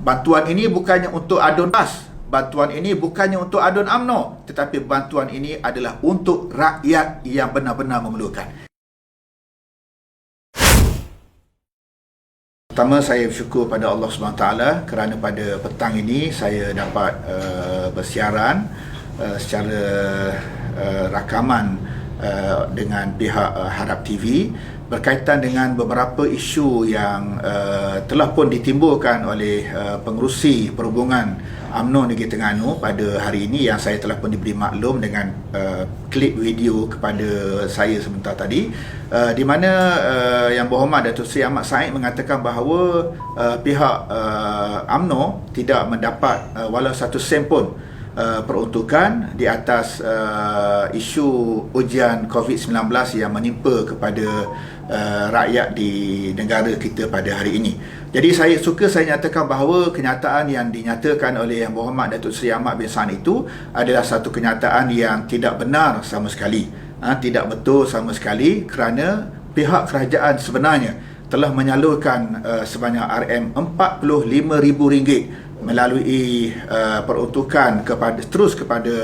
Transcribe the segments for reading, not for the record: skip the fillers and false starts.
Bantuan ini bukannya untuk adun PAS, bantuan ini bukannya untuk adun UMNO, tetapi bantuan ini adalah untuk rakyat yang benar-benar memerlukan. Pertama, saya bersyukur pada Allah SWT kerana pada petang ini saya dapat bersiaran secara rakaman dengan pihak Harap TV berkaitan dengan beberapa isu yang telah pun ditimbulkan oleh pengerusi perhubungan UMNO Negeri Terengganu pada hari ini, yang saya telah pun diberi maklum dengan klip video kepada saya sebentar tadi, di mana Yang Berhormat Datuk Seri Ahmad Said mengatakan bahawa pihak UMNO tidak mendapat walau satu sen pun peruntukan di atas isu ujian COVID-19 yang menimpa kepada rakyat di negara kita pada hari ini. Jadi saya nyatakan bahawa kenyataan yang dinyatakan oleh Yang Berhormat Datuk Seri Ahmad bin Said itu adalah satu kenyataan yang tidak benar sama sekali. Tidak betul sama sekali, kerana pihak kerajaan sebenarnya telah menyalurkan sebanyak RM45,000 melalui peruntukan kepada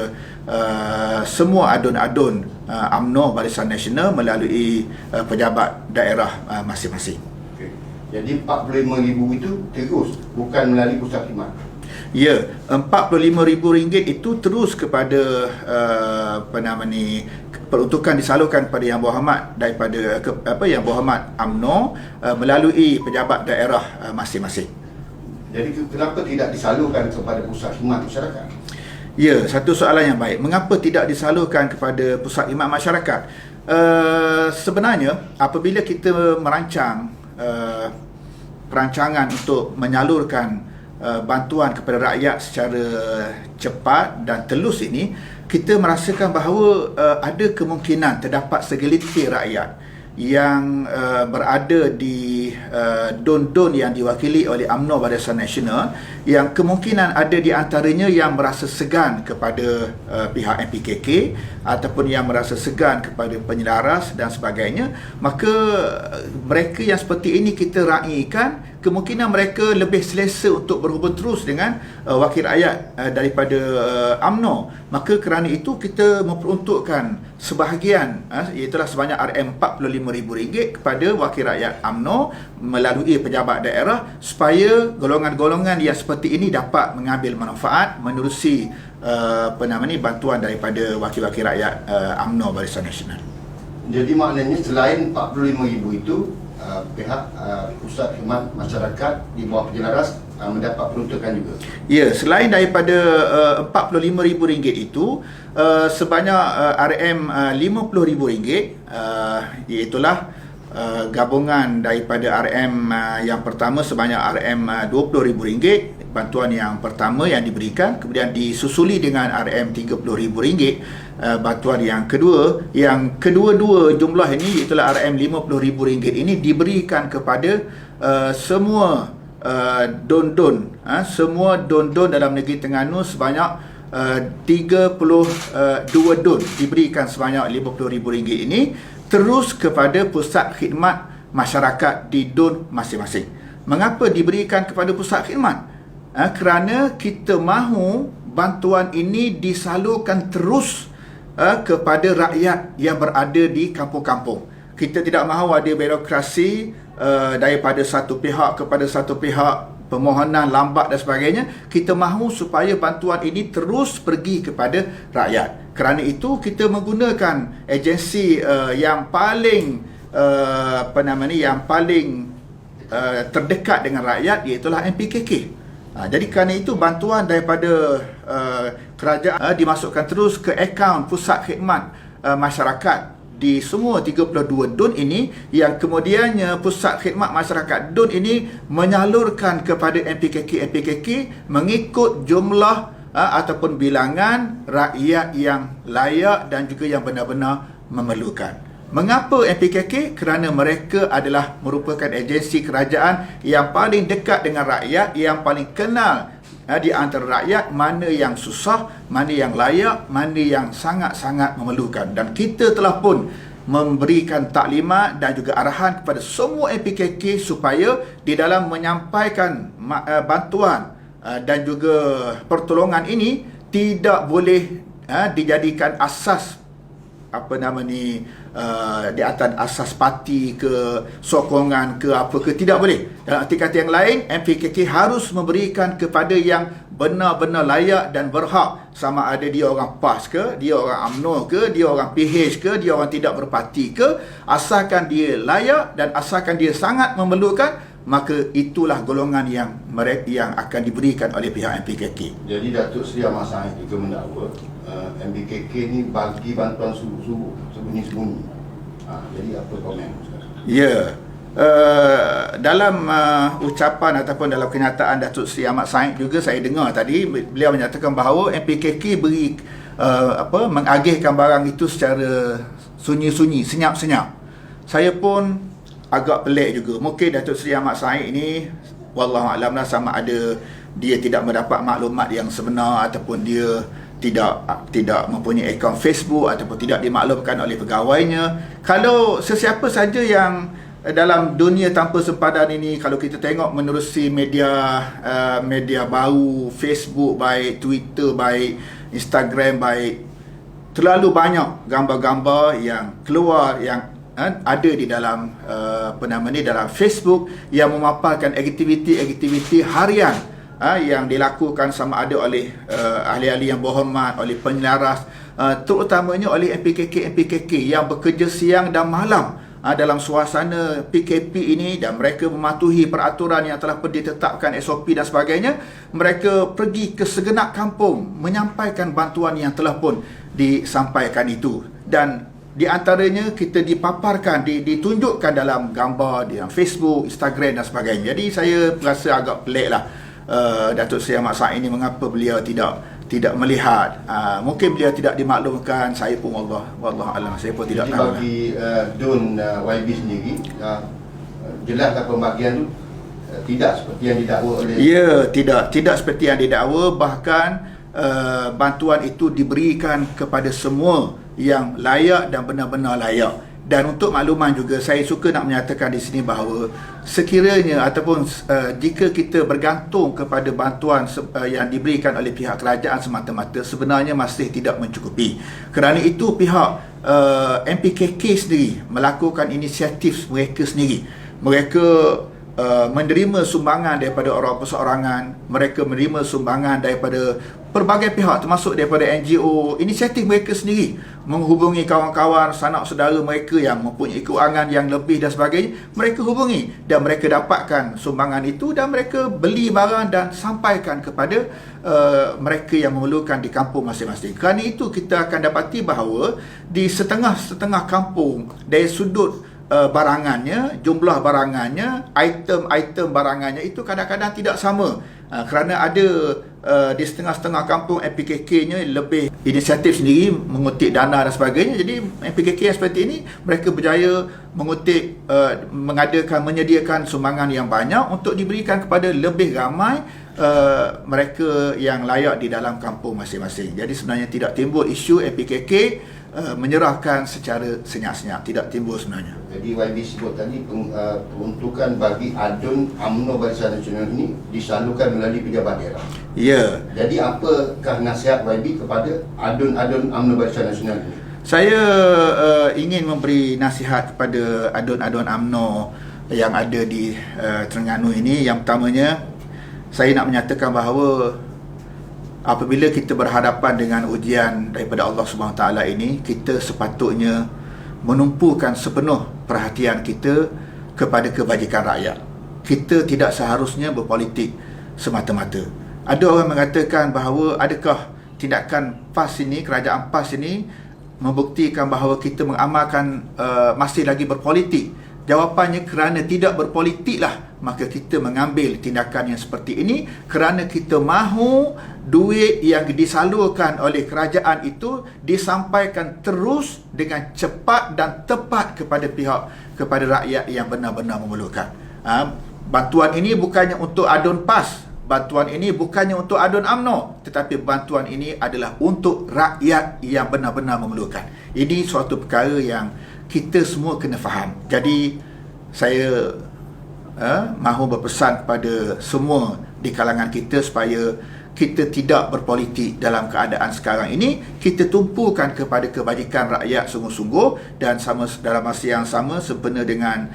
semua adun-adun UMNO Barisan Nasional melalui pejabat daerah masing-masing. Okay. Jadi 45,000 itu terus, bukan melalui pusat khidmat. Ya, RM45,000 itu terus kepada peruntukan disalurkan kepada Yang Berhormat daripada Yang Berhormat UMNO melalui pejabat daerah masing-masing. Jadi kenapa tidak disalurkan kepada pusat khidmat masyarakat? Ya, satu soalan yang baik. Mengapa tidak disalurkan kepada pusat khidmat masyarakat? Sebenarnya apabila kita merancang perancangan untuk menyalurkan bantuan kepada rakyat secara cepat dan telus ini, kita merasakan bahawa ada kemungkinan terdapat segelintir rakyat yang berada di don-don yang diwakili oleh UMNO Barisan Nasional, yang kemungkinan ada di antaranya yang merasa segan kepada pihak MPKK ataupun yang merasa segan kepada penyelaras dan sebagainya. Maka mereka yang seperti ini kita raikan, kemungkinan mereka lebih selesa untuk berhubung terus dengan wakil rakyat daripada UMNO. Maka kerana itu kita memperuntukkan sebahagian, iaitulah sebanyak RM45,000 kepada wakil rakyat UMNO melalui pejabat daerah, supaya golongan-golongan yang seperti ini dapat mengambil manfaat menerusi bantuan daripada wakil-wakil rakyat UMNO Barisan Nasional. Jadi maknanya selain RM45,000 itu, pihak pusat khidmat masyarakat di bawah penjelaras mendapat peruntukan juga. Ya, selain daripada RM45,000 itu, sebanyak RM50,000, iaitulah gabungan daripada yang pertama sebanyak RM20,000, bantuan yang pertama yang diberikan, kemudian disusuli dengan RM30,000 bantuan yang kedua. Yang kedua-dua jumlah ini, itulah RM50,000 ini diberikan kepada semua don-don, semua don-don dalam negeri Terengganu sebanyak 32 don, diberikan sebanyak RM50,000 ini terus kepada pusat khidmat masyarakat di don masing-masing. Mengapa diberikan kepada pusat khidmat? Kerana kita mahu bantuan ini disalurkan terus kepada rakyat yang berada di kampung-kampung. Kita tidak mahu ada birokrasi daripada satu pihak kepada satu pihak, permohonan lambat dan sebagainya. Kita mahu supaya bantuan ini terus pergi kepada rakyat. Kerana itu kita menggunakan agensi yang paling terdekat dengan rakyat, iaitulah MPKK. Jadi kerana itu bantuan daripada kerajaan dimasukkan terus ke akaun pusat khidmat masyarakat di semua 32 don ini, yang kemudiannya pusat khidmat masyarakat don ini menyalurkan kepada MPKK mengikut jumlah ataupun bilangan rakyat yang layak dan juga yang benar-benar memerlukan. Mengapa MPKK? Kerana mereka adalah merupakan agensi kerajaan yang paling dekat dengan rakyat, yang paling kenal di antara rakyat mana yang susah, mana yang layak, mana yang sangat-sangat memerlukan. Dan kita telah pun memberikan taklimat dan juga arahan kepada semua MPKK supaya di dalam menyampaikan bantuan dan juga pertolongan ini tidak boleh dijadikan asas di atas asas parti ke sokongan ke apa ke, tidak boleh. Dalam arti kata yang lain, MPKK harus memberikan kepada yang benar-benar layak dan berhak, sama ada dia orang PAS ke, dia orang UMNO ke, dia orang PH ke, dia orang tidak berparti ke, asalkan dia layak dan asalkan dia sangat memerlukan, maka itulah golongan yang akan diberikan oleh pihak MPKK. Jadi Datuk Seri Ahmad Said juga mendakwa MPKK ni bagi bantuan sembunyi-sembunyi. Jadi apa komen sekarang? Ya, dalam ucapan ataupun dalam kenyataan Datuk Seri Ahmad Said juga saya dengar tadi, beliau menyatakan bahawa MPKK beri mengagihkan barang itu secara sunyi-sunyi, senyap-senyap. Saya pun agak pelik juga. Mungkin Datuk Seri Ahmad Said ini wallahualam lah, sama ada dia tidak mendapat maklumat yang sebenar ataupun dia tidak mempunyai akaun Facebook ataupun tidak dimaklumkan oleh pegawainya. Kalau sesiapa saja yang dalam dunia tanpa sempadan ini, kalau kita tengok menerusi media baru, Facebook baik, Twitter baik, Instagram baik, terlalu banyak gambar-gambar yang keluar yang ada di dalam dalam Facebook yang memaparkan aktiviti-aktiviti harian yang dilakukan sama ada oleh ahli-ahli yang berhormat, oleh penyelaras, terutamanya oleh MPKK yang bekerja siang dan malam dalam suasana PKP ini, dan mereka mematuhi peraturan yang telah ditetapkan, SOP dan sebagainya. Mereka pergi ke segenap kampung menyampaikan bantuan yang telah pun disampaikan itu, dan di antaranya kita dipaparkan, ditunjukkan dalam gambar dalam Facebook, Instagram dan sebagainya. Jadi saya rasa agak pelik lah Datuk Seri Ahmad Said ini, mengapa beliau tidak melihat. Mungkin beliau tidak dimaklumkan, saya pun wallahualam, saya pun tidak tahu. Bagi Dun YB sendiri, jelaslah pembagian tu tidak seperti yang didakwa oleh... Ya, tidak seperti yang didakwa. Bahkan bantuan itu diberikan kepada semua yang layak dan benar-benar layak. Dan untuk makluman juga, saya suka nak menyatakan di sini bahawa sekiranya ataupun jika kita bergantung kepada bantuan yang diberikan oleh pihak kerajaan semata-mata, sebenarnya masih tidak mencukupi. Kerana itu pihak MPKK sendiri melakukan inisiatif mereka sendiri. Mereka menerima sumbangan daripada orang perseorangan, mereka menerima sumbangan daripada pelbagai pihak, termasuk daripada NGO. Inisiatif mereka sendiri menghubungi kawan-kawan, sanak saudara mereka yang mempunyai keuangan yang lebih dan sebagainya. Mereka hubungi dan mereka dapatkan sumbangan itu, dan mereka beli barang dan sampaikan kepada mereka yang memerlukan di kampung masing-masing. Kerana itu kita akan dapati bahawa di setengah-setengah kampung, dari sudut barangannya, jumlah barangannya, item-item barangannya itu kadang-kadang tidak sama. Kerana ada di setengah-setengah kampung MPKK-nya lebih inisiatif sendiri mengutip dana dan sebagainya. Jadi MPKK yang seperti ini, mereka berjaya mengutip, menyediakan sumbangan yang banyak untuk diberikan kepada lebih ramai mereka yang layak di dalam kampung masing-masing. Jadi sebenarnya tidak timbul isu MPKK menyerahkan secara senyap-senyap, tidak timbul sebenarnya. Jadi YB sebut tadi peruntukan bagi adun UMNO Barisan Nasional ini disalurkan melalui pejabat daerah. Ya. Jadi apakah nasihat YB kepada adun-adun UMNO Barisan Nasional ini? Saya ingin memberi nasihat kepada adun-adun UMNO yang ada di Terengganu ini. Yang pertamanya, saya nak menyatakan bahawa apabila kita berhadapan dengan ujian daripada Allah SWT ini, kita sepatutnya menumpukan sepenuh perhatian kita kepada kebajikan rakyat. Kita tidak seharusnya berpolitik semata-mata. Ada orang mengatakan bahawa adakah tindakan PAS ini, kerajaan PAS ini membuktikan bahawa kita mengamalkan masih lagi berpolitik. Jawapannya, kerana tidak berpolitiklah maka kita mengambil tindakan yang seperti ini, kerana kita mahu duit yang disalurkan oleh kerajaan itu disampaikan terus dengan cepat dan tepat kepada rakyat yang benar-benar memerlukan. Bantuan ini bukannya untuk adun PAS, bantuan ini bukannya untuk adun UMNO, tetapi bantuan ini adalah untuk rakyat yang benar-benar memerlukan. Ini suatu perkara yang kita semua kena faham. Jadi saya mahu berpesan kepada semua di kalangan kita supaya kita tidak berpolitik dalam keadaan sekarang ini. Kita tumpukan kepada kebajikan rakyat sungguh-sungguh, dan dalam masa yang sama sempena dengan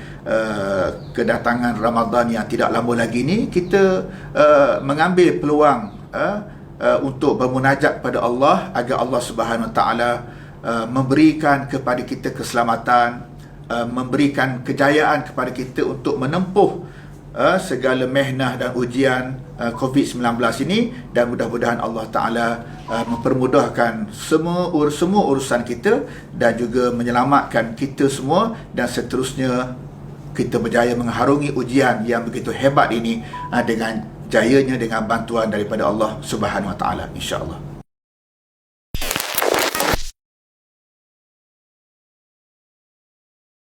kedatangan Ramadan yang tidak lama lagi ini, kita mengambil peluang untuk bermunajat kepada Allah agar Allah Subhanahu Wa Taala memberikan kepada kita keselamatan, memberikan kejayaan kepada kita untuk menempuh segala mehnah dan ujian COVID-19 ini, dan mudah-mudahan Allah Ta'ala mempermudahkan semua urusan kita dan juga menyelamatkan kita semua, dan seterusnya kita berjaya mengharungi ujian yang begitu hebat ini dengan jayanya, dengan bantuan daripada Allah Subhanahu Wa Ta'ala, insya-Allah.